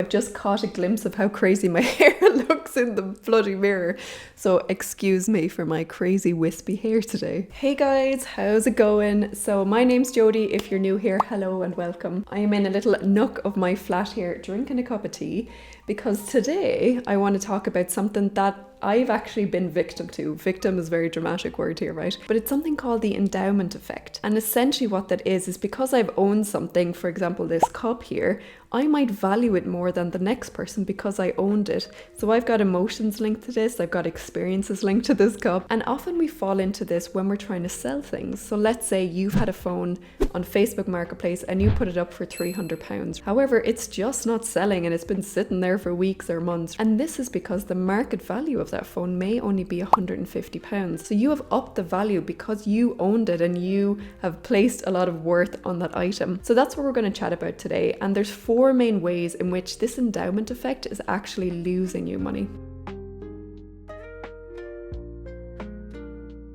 I've just caught a glimpse of how crazy my hair looks in the bloody mirror. So excuse me for my crazy wispy hair today. Hey guys, how's it going? So my name's Jodie. If you're new here, hello and welcome. I am in a little nook of my flat here drinking a cup of tea because today I want to talk about something that I've actually been victim to. Victim is a very dramatic word here, right? But it's something called the endowment effect. And essentially what that is because I've owned something, for example, this cup here, I might value it more than the next person because I owned it. So I've got emotions linked to this, I've got experiences linked to this cup, and often we fall into this when we're trying to sell things. So let's say you've had a phone on Facebook Marketplace and you put it up for £300. However, it's just not selling and it's been sitting there for weeks or months. And this is because the market value of that phone may only be £150. So you have upped the value because you owned it and you have placed a lot of worth on that item. So that's what we're going to chat about today. And there's 4 main ways in which this endowment effect is actually losing you money.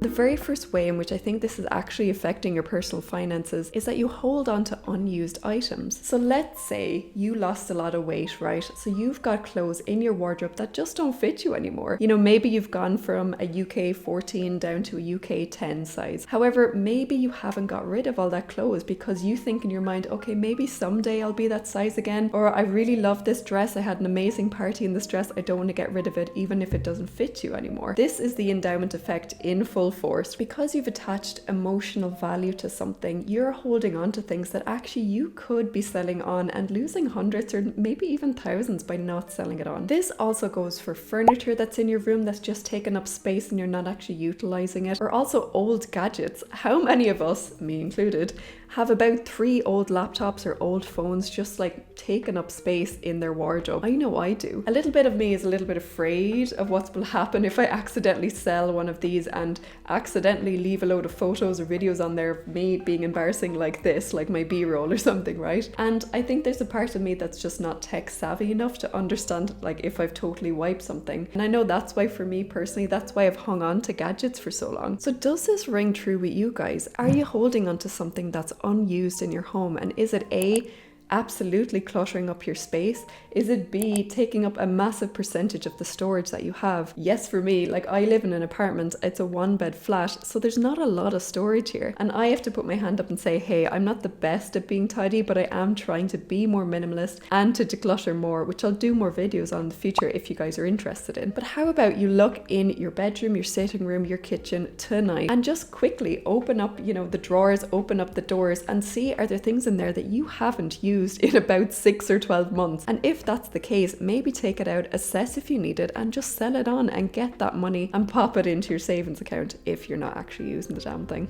The very first way in which I think this is actually affecting your personal finances is that you hold on to unused items. So let's say you lost a lot of weight, right? So you've got clothes in your wardrobe that just don't fit you anymore. You know, maybe you've gone from a UK 14 down to a UK 10 size. However, maybe you haven't got rid of all that clothes because you think in your mind, okay, maybe someday I'll be that size again. Or I really love this dress. I had an amazing party in this dress. I don't want to get rid of it even if it doesn't fit you anymore. This is the endowment effect in full force. Because you've attached emotional value to something, you're holding on to things that actually you could be selling on and losing hundreds or maybe even thousands by not selling it on. This also goes for furniture that's in your room that's just taken up space and you're not actually utilizing it, or also old gadgets. How many of us, me included, have about 3 old laptops or old phones just like taken up space in their wardrobe? I know I do. A little bit of me is a little bit afraid of what will happen if I accidentally sell one of these and accidentally leave a load of photos or videos on there of me being embarrassing like this, like my B-roll or something, right? And I think there's a part of me that's just not tech savvy enough to understand like if I've totally wiped something. And I know that's why for me personally, that's why I've hung on to gadgets for so long. So does this ring true with you guys? Are you holding on to something that's unused in your home? And is it A, absolutely cluttering up your space? Is it B, taking up a massive percentage of the storage that you have? Yes, for me, like I live in an apartment, it's a 1-bed flat, so there's not a lot of storage here. And I have to put my hand up and say, hey, I'm not the best at being tidy, but I am trying to be more minimalist and to declutter more, which I'll do more videos on in the future if you guys are interested in. But how about you look in your bedroom, your sitting room, your kitchen tonight and just quickly open up, the drawers, open up the doors and see, are there things in there that you haven't used in about 6 or 12 months? And if that's the case, maybe take it out, assess if you need it, and just sell it on and get that money and pop it into your savings account if you're not actually using the damn thing.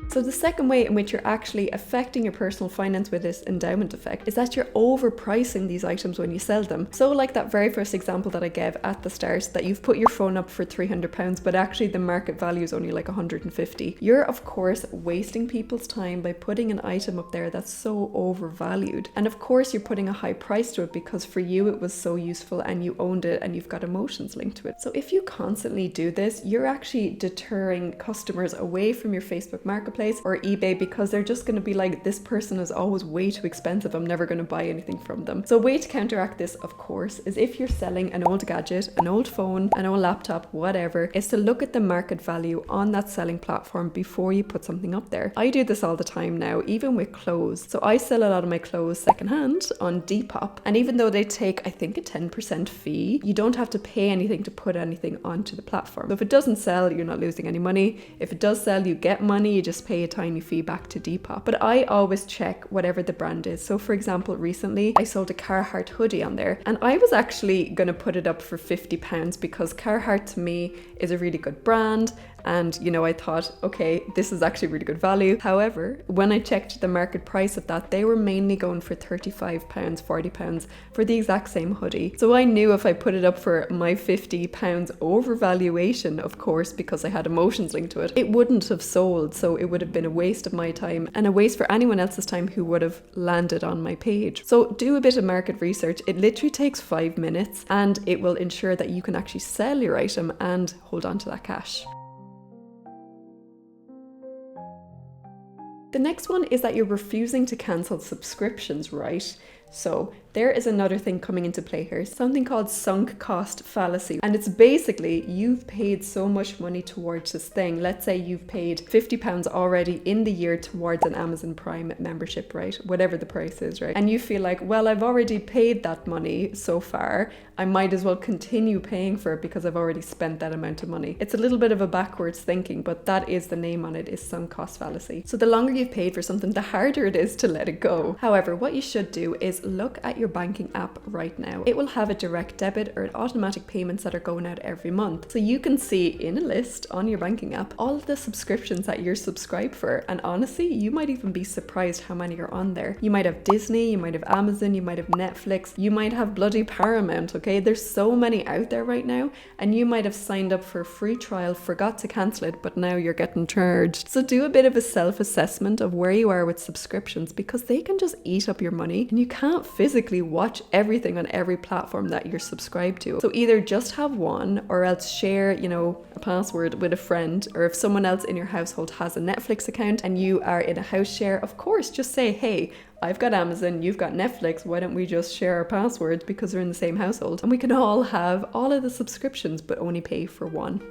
So the second way in which you're actually affecting your personal finance with this endowment effect is that you're overpricing these items when you sell them. So like that very first example that I gave at the start, that you've put your phone up for £300, but actually the market value is only like 150. You're of course wasting people's time by putting an item up there that's so overvalued. And of course you're putting a high price to it because for you it was so useful and you owned it and you've got emotions linked to it. So if you constantly do this, you're actually deterring customers away from your Facebook Marketplace or eBay because they're just going to be like, this person is always way too expensive, I'm never going to buy anything from them. So a way to counteract this, of course, is if you're selling an old gadget, an old phone, an old laptop, whatever, is to look at the market value on that selling platform before you put something up there. I do this all the time now, even with clothes. So I sell a lot of my clothes secondhand on Depop, and even though they take, I think, a 10% fee, you don't have to pay anything to put anything onto the platform. So if it doesn't sell, you're not losing any money. If it does sell, you get money, you just pay a tiny fee back to Depop. But I always check whatever the brand is. So for example, recently I sold a Carhartt hoodie on there and I was actually going to put it up for £50 because Carhartt to me is a really good brand. And, I thought, okay, this is actually really good value. However, when I checked the market price of that, they were mainly going for £35, £40 for the exact same hoodie. So I knew if I put it up for my £50 overvaluation, of course, because I had emotions linked to it, it wouldn't have sold. So it would have been a waste of my time and a waste for anyone else's time who would have landed on my page. So do a bit of market research. It literally takes 5 minutes and it will ensure that you can actually sell your item and hold on to that cash. The next one is that you're refusing to cancel subscriptions, right? So there is another thing coming into play here, something called sunk cost fallacy. And it's basically you've paid so much money towards this thing. Let's say you've paid £50 already in the year towards an Amazon Prime membership, right? Whatever the price is, right? And you feel like, well, I've already paid that money so far. I might as well continue paying for it because I've already spent that amount of money. It's a little bit of a backwards thinking, but that is the name on it, is sunk cost fallacy. So the longer you've paid for something, the harder it is to let it go. However, what you should do is look at your banking app right now. It will have a direct debit or automatic payments that are going out every month. So you can see in a list on your banking app all of the subscriptions that you're subscribed for. And honestly, you might even be surprised how many are on there. You might have Disney, you might have Amazon, you might have Netflix, you might have bloody Paramount, okay? There's so many out there right now, and you might have signed up for a free trial, forgot to cancel it, but now you're getting charged. So do a bit of a self-assessment of where you are with subscriptions, because they can just eat up your money and you can't physically watch everything on every platform that you're subscribed to. So either just have one, or else share, a password with a friend, or if someone else in your household has a Netflix account and you are in a house share, of course, just say, hey, I've got Amazon, you've got Netflix, why don't we just share our passwords because we're in the same household and we can all have all of the subscriptions but only pay for one.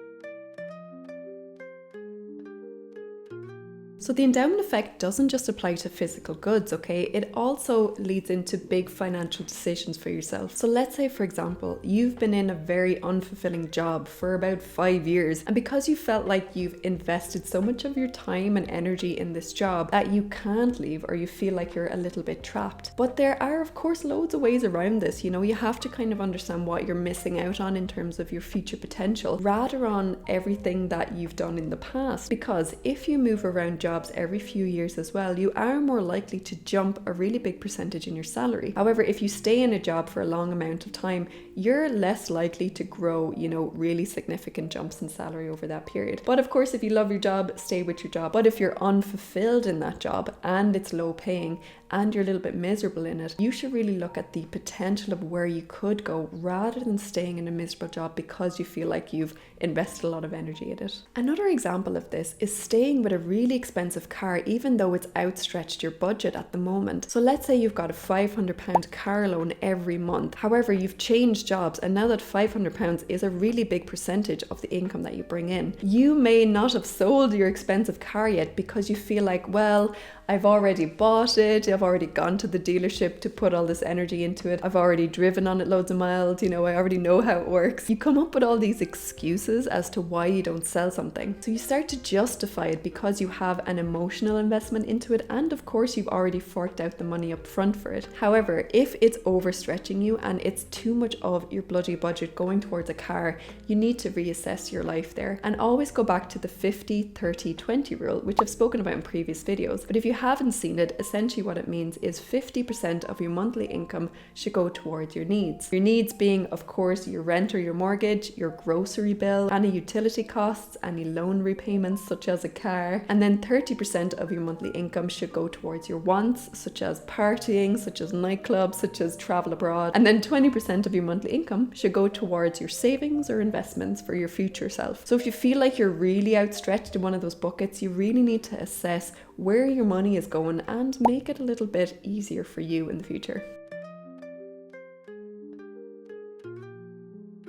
So the endowment effect doesn't just apply to physical goods, okay? It also leads into big financial decisions for yourself. So let's say, for example, you've been in a very unfulfilling job for about 5 years, and because you felt like you've invested so much of your time and energy in this job that you can't leave, or you feel like you're a little bit trapped. But there are, of course, loads of ways around this. You have to kind of understand what you're missing out on in terms of your future potential, rather on everything that you've done in the past. Because if you move around jobs every few years as well, you are more likely to jump a really big percentage in your salary. However, if you stay in a job for a long amount of time, you're less likely to grow, really significant jumps in salary over that period. But of course, if you love your job, stay with your job. But if you're unfulfilled in that job and it's low paying and you're a little bit miserable in it, you should really look at the potential of where you could go rather than staying in a miserable job because you feel like you've invested a lot of energy in it. Another example of this is staying with a really expensive car even though it's outstretched your budget at the moment. So let's say you've got a £500 car loan every month. However, you've changed jobs and now that £500 is a really big percentage of the income that you bring in. You may not have sold your expensive car yet because you feel like, well, I've already bought it, I've already gone to the dealership to put all this energy into it, I've already driven on it loads of miles, I already know how it works. You come up with all these excuses as to why you don't sell something. So you start to justify it because you have an emotional investment into it, and of course you've already forked out the money up front for it. However, if it's overstretching you and it's too much of your bloody budget going towards a car, you need to reassess your life there and always go back to the 50-30-20 rule, which I've spoken about in previous videos. But if you haven't seen it, essentially what it means is 50% of your monthly income should go towards your needs. Your needs being, of course, your rent or your mortgage, your grocery bill, any utility costs, any loan repayments such as a car, and then 30% of your monthly income should go towards your wants, such as partying, such as nightclubs, such as travel abroad, and then 20% of your monthly income should go towards your savings or investments for your future self. So if you feel like you're really outstretched in one of those buckets, you really need to assess where your money is going and make it a little bit easier for you in the future.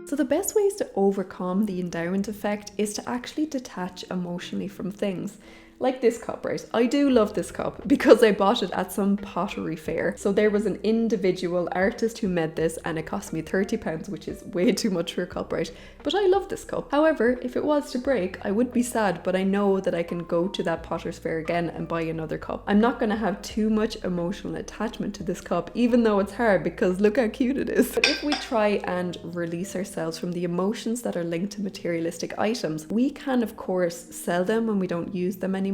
So the best ways to overcome the endowment effect is to actually detach emotionally from things. Like this cup, right? I do love this cup because I bought it at some pottery fair. So there was an individual artist who made this and it cost me £30, which is way too much for a cup, right? But I love this cup. However, if it was to break, I would be sad, but I know that I can go to that potter's fair again and buy another cup. I'm not going to have too much emotional attachment to this cup, even though it's hard because look how cute it is. But if we try and release ourselves from the emotions that are linked to materialistic items, we can of course sell them when we don't use them anymore.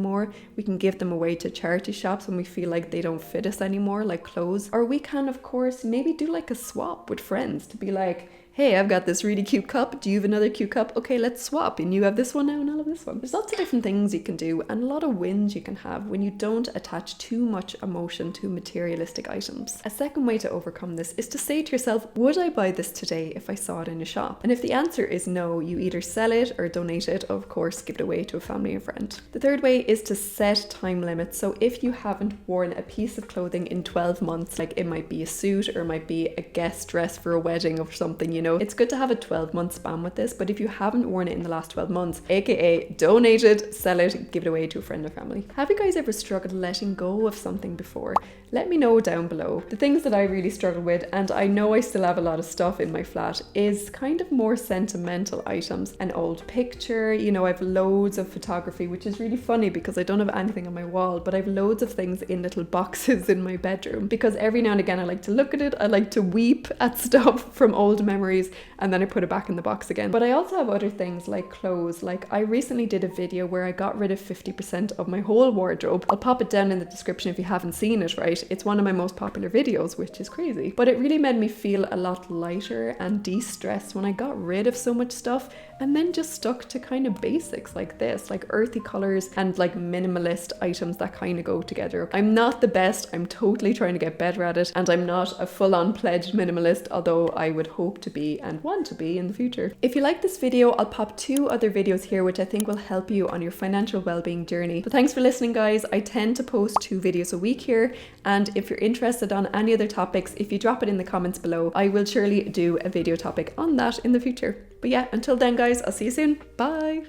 We can give them away to charity shops when we feel like they don't fit us anymore, like clothes. Or we can of course maybe do like a swap with friends to be like, hey, I've got this really cute cup. Do you have another cute cup? Okay, let's swap. And you have this one now and I'll have this one. There's lots of different things you can do and a lot of wins you can have when you don't attach too much emotion to materialistic items. A second way to overcome this is to say to yourself, would I buy this today if I saw it in a shop? And if the answer is no, you either sell it or donate it, or of course give it away to a family or friend. The third way is to set time limits. So if you haven't worn a piece of clothing in 12 months, like it might be a suit or it might be a guest dress for a wedding or something, you know, it's good to have a 12-month span with this. But if you haven't worn it in the last 12 months, aka donate it, sell it, give it away to a friend or family. Have you guys ever struggled letting go of something before? Let me know down below. The things that I really struggle with, and I know I still have a lot of stuff in my flat, is kind of more sentimental items. An old picture, you know, I have loads of photography, which is really funny because I don't have anything on my wall, but I have loads of things in little boxes in my bedroom because every now and again I like to look at it, I like to weep at stuff from old memories, and then I put it back in the box again. But I also have other things like clothes. Like I recently did a video where I got rid of 50% of my whole wardrobe. I'll pop it down in the description if you haven't seen it, right? It's one of my most popular videos, which is crazy. But it really made me feel a lot lighter and de-stressed when I got rid of so much stuff and then just stuck to kind of basics like this, like earthy colors and like minimalist items that kind of go together. I'm not the best, I'm totally trying to get better at it, and I'm not a full-on pledged minimalist, although I would hope to be and want to be in the future. If you like this video, I'll pop 2 other videos here which I think will help you on your financial well-being journey. But thanks for listening, guys. I tend to post 2 videos a week here, and if you're interested on any other topics, if you drop it in the comments below, I will surely do a video topic on that in the future. But yeah, until then guys, I'll see you soon. Bye!